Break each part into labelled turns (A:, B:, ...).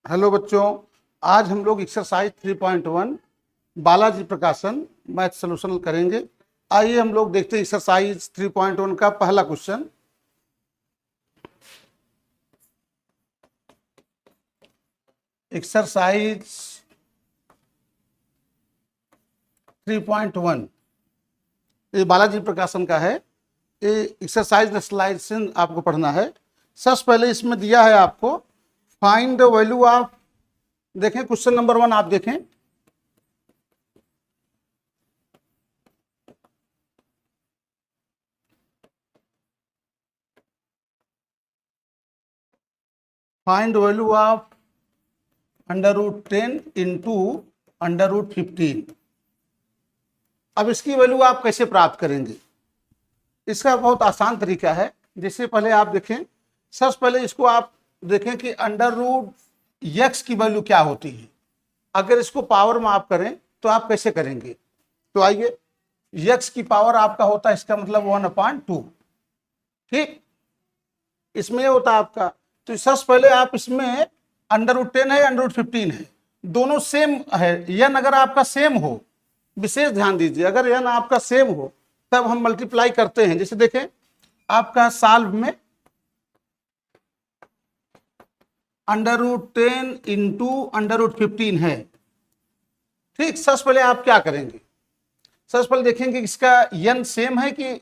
A: Hello बच्चों, आज हम लोग एक्सरसाइज 3.1 बालाजी प्रकाशन मैथ सोल्यूशन करेंगे। आइए हम लोग देखते हैं एक्सरसाइज 3.1 का पहला क्वेश्चन। एक्सरसाइज 3.1 ये बालाजी प्रकाशन का है। ये एक्सरसाइज नेशनलाइजेशन आपको पढ़ना है। सबसे पहले इसमें दिया है आपको फाइंड द वैल्यू ऑफ, देखें क्वेश्चन नंबर 1 आप देखें। Find value of √10 into √15। अब इसकी वैल्यू आप कैसे प्राप्त करेंगे? इसका बहुत आसान तरीका है। जैसे पहले आप देखें, सबसे पहले इसको आप देखें कि √x की वैल्यू क्या होती है। अगर इसको पावर में आप करें तो आप कैसे करेंगे? तो आइए, x की पावर आपका होता है, इसका मतलब 1/2। ठीक, इसमें ये होता है आपका। तो सबसे पहले आप इसमें √10 है, √15 है, दोनों सेम है। n अगर आपका सेम हो, विशेष ध्यान दीजिए, अगर n आपका सेम हो तब हम मल्टीप्लाई करते हैं। जैसे देखें, आपका सॉल्व में √10 इंटू √15 है। ठीक, सबसे पहले आप क्या करेंगे? सबसे पहले देखेंगे इसका n सेम है कि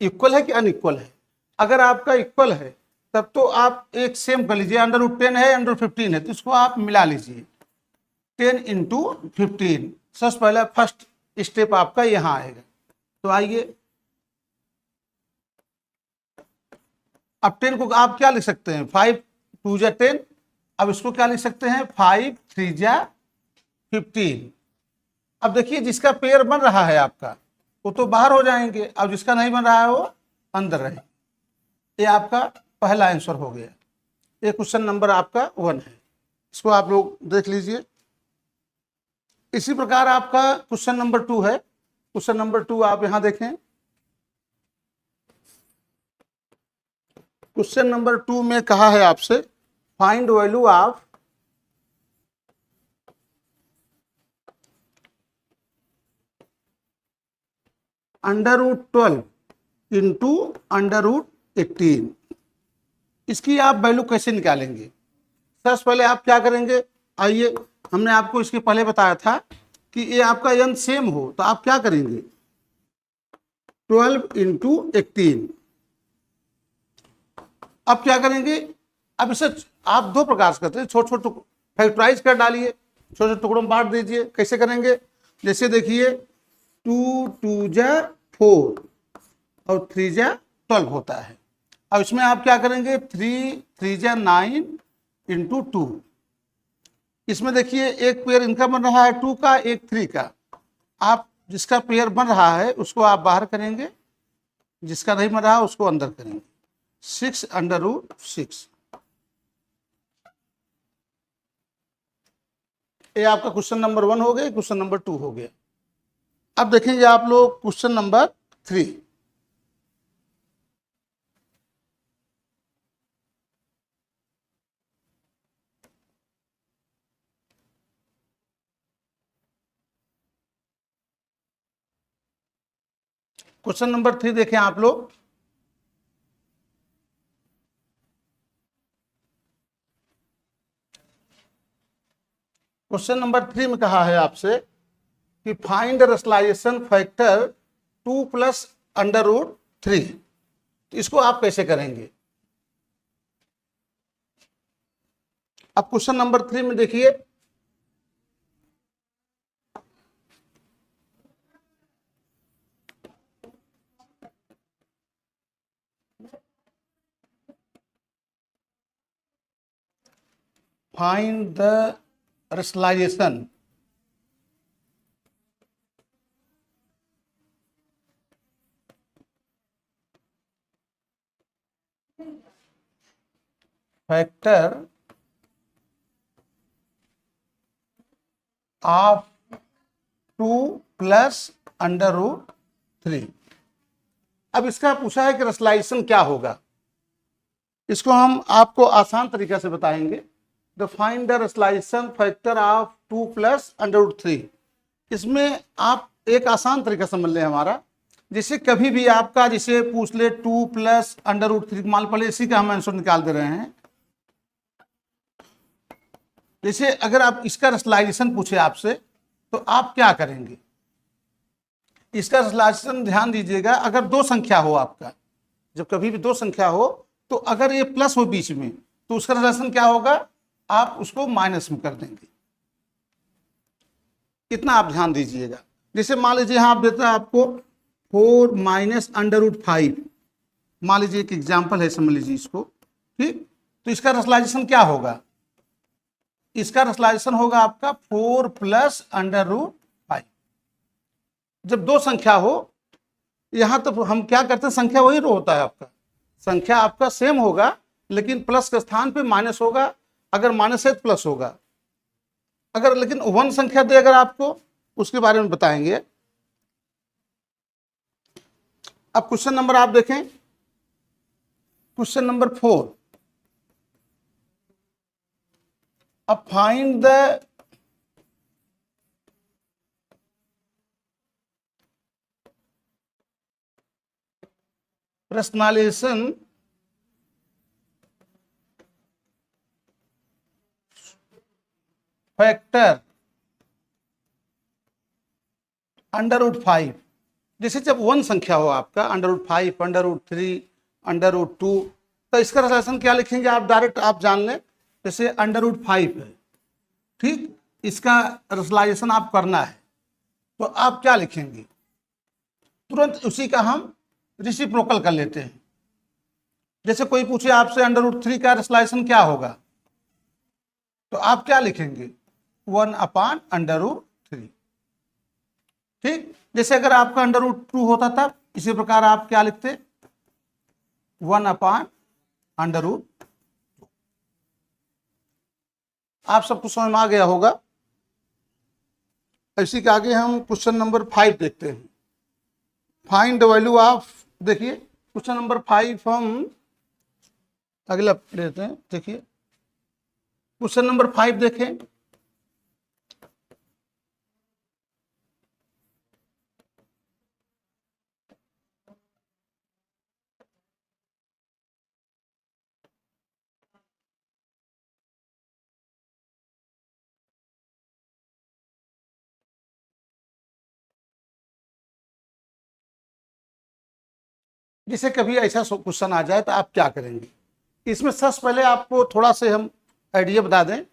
A: इक्वल है कि अनइक्वल है। अगर आपका इक्वल है तब तो आप एक सेम कर लीजिए, √10 है, √15 है, तो इसको आप मिला लीजिए। 10 इंटू 15, सबसे पहले फर्स्ट स्टेप आपका यहां आएगा। तो आइए, अब 10 को आप क्या लिख सकते हैं? 5 2 जा 10। अब इसको क्या लिख सकते हैं? 5 3 जा 15। अब देखिए, जिसका पेयर बन रहा है आपका वो तो बाहर हो जाएंगे, अब जिसका नहीं बन रहा है वो अंदर रहे। ये आपका पहला आंसर हो गया। ये क्वेश्चन नंबर आपका 1 है। इसको आप लोग देख लीजिए। इसी प्रकार आपका क्वेश्चन नंबर 2 है। क्वेश्चन नंबर 2 आप यहां देखें। क्वेश्चन नंबर 2 में कहा है आपसे फाइंड वैल्यू ऑफ √12 इंटू √18। इसकी आप वैल्यू कैसे निकालेंगे? सबसे पहले आप क्या करेंगे? आइए, हमने आपको इसके पहले बताया था कि ये आपका n सेम हो तो आप क्या करेंगे? 12 इंटू 18। अब क्या करेंगे? अब इसे आप दो प्रकार से करते हैं, छोटे छोटे फैक्टराइज कर डालिए, छोटे छोटे टुकड़ों में बांट दीजिए। कैसे करेंगे? जैसे देखिए, 2 2 जा 4 और 3 जा 12 होता है। अब इसमें आप क्या करेंगे? 3 3 जा 9 इंटू 2। इसमें देखिए, एक पेयर इनका बन रहा है 2 का, एक 3 का। आप जिसका पेयर बन रहा है उसको आप बाहर करेंगे, जिसका नहीं बन रहा है उसको अंदर करेंगे। 6 √6। ये आपका क्वेश्चन नंबर 1 हो गया, क्वेश्चन नंबर 2 हो गया। अब देखेंगे आप लोग क्वेश्चन नंबर 3। क्वेश्चन नंबर 3 देखें आप लोग। क्वेश्चन नंबर 3 में कहा है आपसे कि फाइंड रेशनलाइजेशन फैक्टर 2 प्लस √3। तो इसको आप कैसे करेंगे? अब क्वेश्चन नंबर 3 में देखिए, find the rationalization factor of 2 plus √3। अब इसका पूछा है कि रेशनलाइजेशन क्या होगा। इसको हम आपको आसान तरीका से बताएंगे। The find the rationalization factor of 2 plus √3। इसमें आप एक आसान तरीका समझ लें हमारा, जैसे कभी भी आपका जिसे पूछ ले 2 प्लस √3, मान पहले इसी का हम आंसर निकाल दे रहे हैं। जैसे अगर आप इसका रेशनलाइजेशन पूछे आपसे तो आप क्या करेंगे? इसका रेशनलाइजेशन ध्यान दीजिएगा, अगर दो संख्या हो आपका, जब कभी भी दो संख्या हो तो अगर ये प्लस हो बीच में तो उसका रेशनलाइजेशन क्या होगा? आप उसको माइनस में कर देंगे। इतना आप ध्यान दीजिएगा। जैसे मान लीजिए यहां आप देता है आपको 4 माइनस √5, मान लीजिए एक एग्जाम्पल है, समझ लीजिए इसको, ठीक। तो इसका रेशनलाइजेशन क्या होगा? इसका रेशनलाइजेशन होगा आपका 4 प्लस √5। जब दो संख्या हो, यहां तो हम क्या करते हैं, संख्या वही रो होता है आपका, संख्या आपका सेम होगा लेकिन प्लस के स्थान पे माइनस होगा, अगर माइनस है तो प्लस होगा। अगर लेकिन वन संख्या दे अगर आपको, उसके बारे में बताएंगे। अब क्वेश्चन नंबर आप देखें, क्वेश्चन नंबर 4। अब फाइंड द रेशनलाइजेशन फैक्टर √5। जैसे जब वन संख्या हो आपका, √5, √3, √2, तो इसका रेशनलाइजेशन क्या लिखेंगे आप? डायरेक्ट आप जान लें, जैसे √5 है, ठीक, इसका रेशनलाइजेशन आप करना है तो आप क्या लिखेंगे? तुरंत उसी का हम रेसिप्रोकल कर लेते हैं। जैसे कोई पूछे आपसे √3 का रेशनलाइजेशन क्या होगा, तो आप क्या लिखेंगे? 1/√3, ठीक। जैसे अगर आपका √2 होता था, इसी प्रकार आप क्या लिखते? 1/√2। आप सबको समझ में आ गया होगा। इसी के आगे हम क्वेश्चन नंबर 5 देखते हैं। फाइंड द वैल्यू ऑफ, देखिए क्वेश्चन नंबर 5 हम अगला लेते हैं। देखिए क्वेश्चन नंबर 5 देखें। जैसे कभी ऐसा क्वेश्चन आ जाए तो आप क्या करेंगे? इसमें सबसे पहले आपको थोड़ा से हम आइडिया बता दें।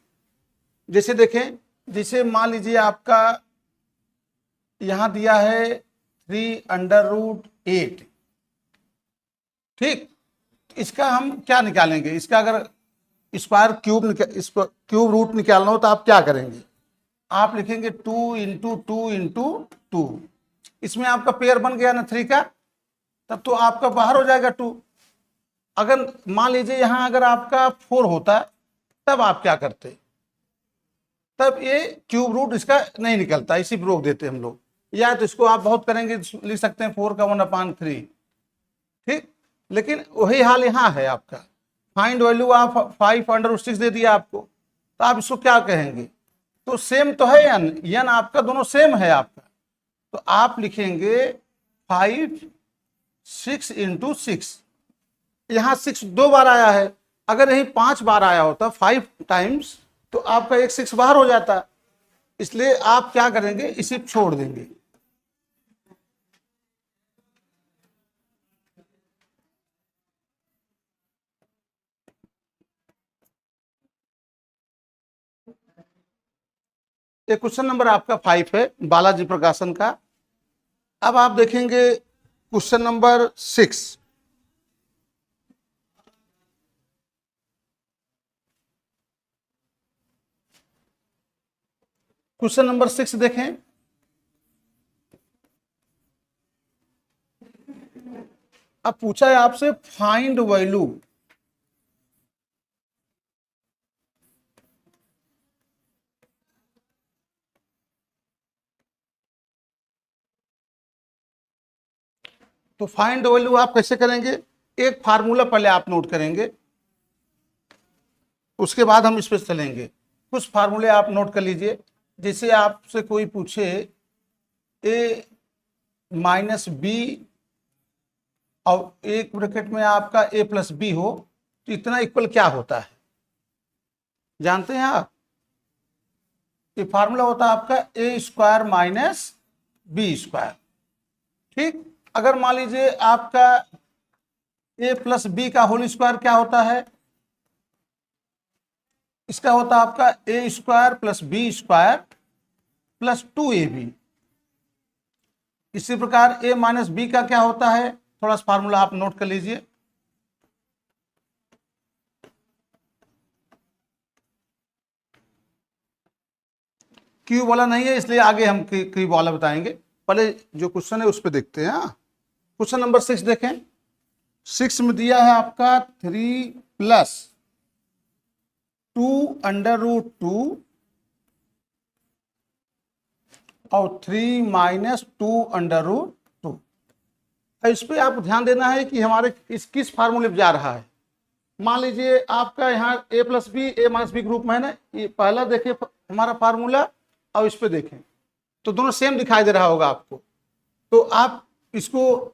A: जैसे देखें, जैसे मान लीजिए आपका यहां दिया है 3√8, ठीक। इसका हम क्या निकालेंगे? इसका अगर स्क्वायर क्यूब रूट निकालना हो तो आप क्या करेंगे? आप लिखेंगे 2 × 2 × 2। इसमें आपका पेयर बन गया ना 3 का, तब तो आपका बाहर हो जाएगा 2। अगर मान लीजिए यहां अगर आपका 4 होता तब आप क्या करते? तब ये क्यूब रूट इसका नहीं निकलता, इसी पर रोक देते हम लोग। या तो इसको आप बहुत करेंगे, लिख सकते हैं 4 का 1/3, ठीक। लेकिन वही हाल यहाँ है आपका। फाइंड वैल्यू ऑफ 5/6 दे दिया आपको, तो आप इसको क्या कहेंगे? तो सेम तो है यन आपका दोनों सेम है आपका, तो आप लिखेंगे 5 6 × 6। यहां 6 2 बार आया है, अगर यही 5 बार आया होता 5 टाइम्स, तो आपका एक 6 बाहर हो जाता। इसलिए आप क्या करेंगे? इसे छोड़ देंगे। ये क्वेश्चन नंबर आपका 5 है, बालाजी प्रकाशन का। अब आप देखेंगे क्वेश्चन नंबर 6। क्वेश्चन नंबर 6 देखें। अब पूछा है आपसे फाइंड वैल्यू तो फाइंड वैल्यू आप कैसे करेंगे? एक फार्मूला पहले आप नोट करेंगे। उसके बाद हम इस पर चलेंगे। कुछ फार्मूले आप नोट कर लीजिए। जैसे आपसे कोई पूछे a माइनस बी और एक ब्रैकेट में आपका a प्लस बी हो, तो इतना इक्वल क्या होता है जानते हैं आप? ये फार्मूला होता है आपका A square minus B square. ठीक, अगर मान लीजिए आपका a प्लस बी का होल स्क्वायर क्या होता है, इसका होता है आपका A square plus B square plus 2ab। इसी प्रकार a माइनस बी का क्या होता है, थोड़ा सा फार्मूला आप नोट कर लीजिए। क्यूब वाला नहीं है, इसलिए आगे हम क्यूब वाला बताएंगे। पहले जो क्वेश्चन है उस पर देखते हैं। क्वेश्चन नंबर 6 देखें। 6 में दिया है आपका 3 प्लस 2 अंडर रूट 2 और 3 माइनस 2 अंडर रूट 2। इस पे आप ध्यान देना है कि हमारे किस फार्मूले पे जा रहा है। मान लीजिए आपका यहाँ a plus b a minus b group में है ना, ये पहला देखें हमारा फार्मूला और इस पे देखें तो दोनों सेम दिखाई दे रहा होगा आपको। तो आप इसको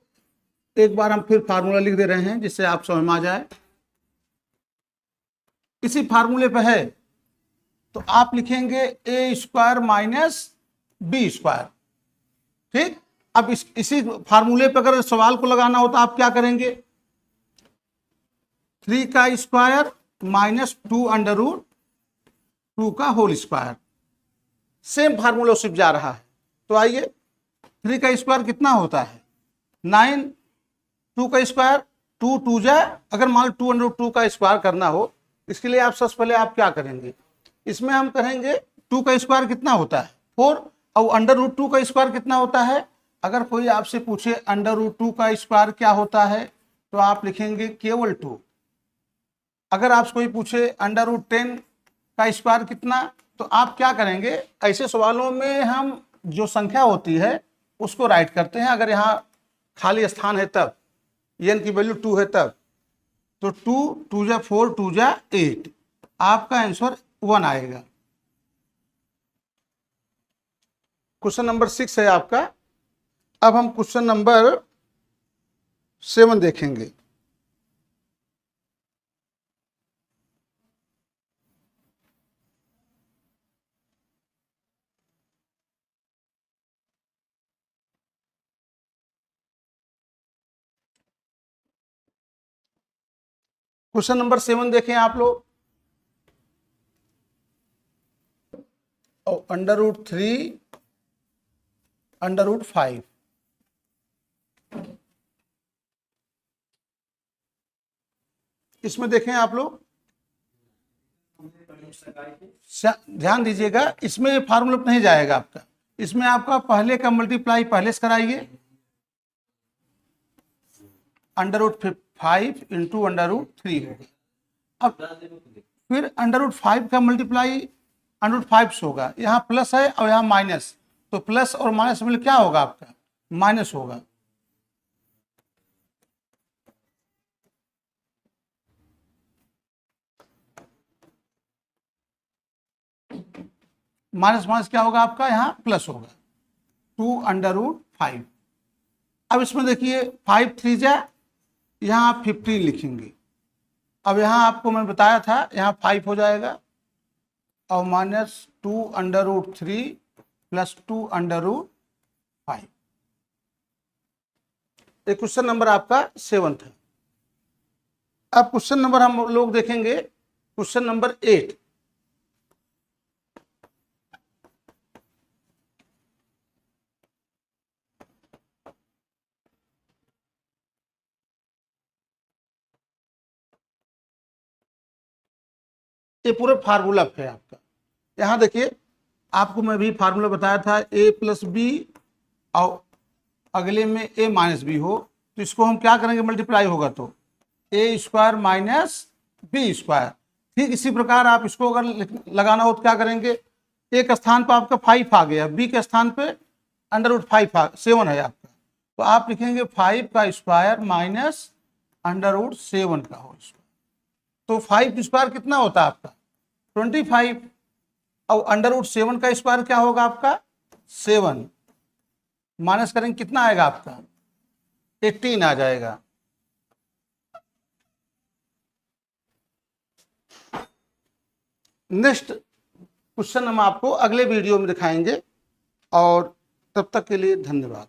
A: एक बार हम फिर फार्मूला लिख दे रहे हैं जिससे आप समझ में आ जाए। इसी फार्मूले पे है तो आप लिखेंगे ए स्क्वायर माइनस बी स्क्वायर। ठीक, अब इसी फार्मूले पे अगर सवाल को लगाना होता आप क्या करेंगे, 3 का स्क्वायर माइनस 2 अंडर रूट 2 का होल स्क्वायर। सेम फार्मूला उसी जा रहा है। तो आइए 3 का स्क्वायर कितना होता है 9, 2 का स्क्वायर 2 2 जा, अगर मान लो 2 अंडर रूट 2 का स्क्वायर करना हो, इसके लिए आप सबसे पहले आप क्या करेंगे, इसमें हम करेंगे 2 का स्क्वायर कितना होता है 4 और अंडर रूट 2 का स्क्वायर कितना होता है। अगर कोई आपसे पूछे अंडर रूट 2 का स्क्वायर क्या होता है तो आप लिखेंगे केवल 2। अगर आपसे कोई पूछे अंडर रूट 10 का स्क्वायर कितना, तो आप क्या करेंगे, ऐसे सवालों में हम जो संख्या होती है उसको राइट करते हैं। अगर यहाँ खाली स्थान है तब, n की वैल्यू 2 है तब, तो 2 2 जा 4 2 जा 8, आपका आंसर 1 आएगा। क्वेश्चन नंबर 6 है आपका। अब हम क्वेश्चन नंबर 7 देखेंगे। क्वेश्चन नंबर 7 देखें आप लोग। और अंडर रूट 3 अंडर रूट 5, इसमें देखें आप लोग, ध्यान दीजिएगा, इसमें फार्मूला नहीं जाएगा आपका। इसमें आपका पहले का मल्टीप्लाई पहले से कराइए, under root 5 into under root 3 होगा। अब फिर अंडर रूट 5 का मल्टीप्लाई अंडर रूट 5 से होगा, यहाँ प्लस है और यहाँ माइनस, तो प्लस और माइनस मिल क्या होगा आपका माइनस होगा। माइनस माइनस क्या होगा आपका यहाँ प्लस होगा, 2 अंडर रूट 5। अब इसमें देखिए 5 3 जा, यहाँ आप 15 लिखेंगे। अब यहाँ आपको मैंने बताया था यहाँ 5 हो जाएगा और minus 2 under root 3 plus 2 under root 5। ये क्वेश्चन नंबर आपका 7 है। अब क्वेश्चन नंबर हम लोग देखेंगे क्वेश्चन नंबर 8। ये पूरे फार्मूला है आपका। यहाँ देखिए आपको मैं भी फार्मूला बताया था, a प्लस बी और अगले में a माइनस बी हो, तो इसको हम क्या करेंगे मल्टीप्लाई होगा तो a square minus B square. ठीक इसी प्रकार आप इसको अगर लगाना हो तो क्या करेंगे, एक स्थान पर आपका 5 आ गया, b के स्थान पे अंडर रूट 7 है आपका, तो आप लिखेंगे 5 का स्क्वायर माइनस अंडर रूट 7 का होल स्क्वायर। तो 5 स्क्वायर कितना होता है आपका 25। अब अंडर रूट 7 का स्क्वायर क्या होगा आपका 7, माइनस करेंगे कितना आएगा आपका 18 आ जाएगा। नेक्स्ट क्वेश्चन हम आपको अगले वीडियो में दिखाएंगे, और तब तक के लिए धन्यवाद।